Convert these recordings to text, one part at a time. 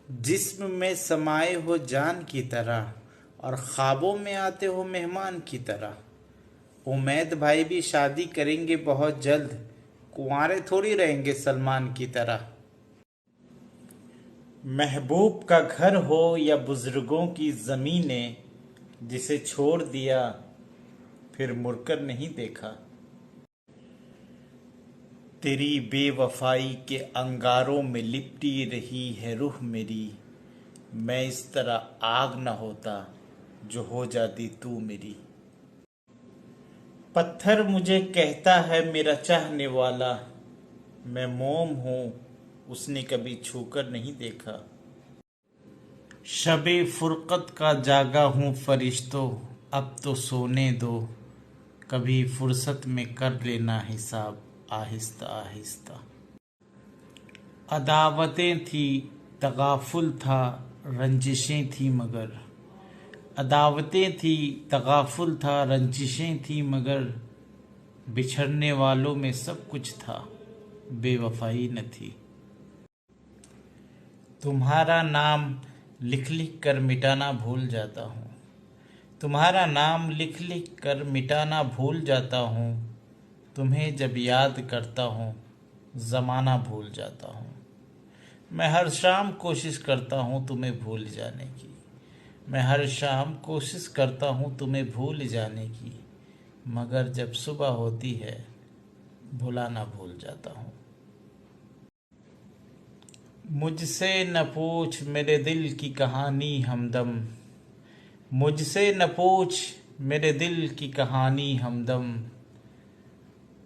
जिस्म में समाये हो जान की तरह और ख्वाबों में आते हो मेहमान की तरह। उमैद भाई भी शादी करेंगे बहुत जल्द, कुंवारे थोड़ी रहेंगे सलमान की तरह। महबूब का घर हो या बुजुर्गों की ज़मीनें, जिसे छोड़ दिया फिर मुड़कर नहीं देखा। तेरी बेवफाई के अंगारों में लिपटी रही है रूह मेरी, मैं इस तरह आग न होता जो हो जाती तू मेरी। पत्थर मुझे कहता है मेरा चाहने वाला, मैं मोम हूँ उसने कभी छूकर नहीं देखा। शबे फुरकत का जागा हूँ फरिश्तों, अब तो सोने दो, कभी फुर्सत में कर लेना हिसाब आहिस्ता आहिस्ता। अदावतें थी तगाफुल था रंजिशें थी मगर, अदावतें थी तगाफुल था रंजिशें थी मगर, बिछड़ने वालों में सब कुछ था बेवफाई न थी। तुम्हारा नाम लिख लिख कर मिटाना भूल जाता हूँ, तुम्हारा नाम लिख लिख कर मिटाना भूल जाता हूँ, तुम्हें जब याद करता हूँ ज़माना भूल जाता हूँ। मैं हर शाम कोशिश करता हूँ तुम्हें भूल जाने की, मैं हर शाम कोशिश करता हूँ तुम्हें भूल जाने की, मगर जब सुबह होती है भुलाना भूल जाता हूँ। मुझसे न पूछ मेरे दिल की कहानी हमदम, मुझसे न पूछ मेरे दिल की कहानी हमदम,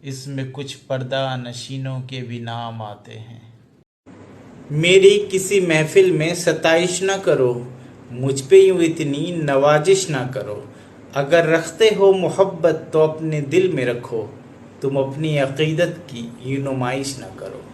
इसमें कुछ पर्दा नशीनों के भी नाम आते हैं। मेरी किसी महफिल में सताइश न करो, मुझ पे यूं इतनी नवाजिश न करो। अगर रखते हो मोहब्बत तो अपने दिल में रखो, तुम अपनी अकीदत की यूं नुमाइश न करो।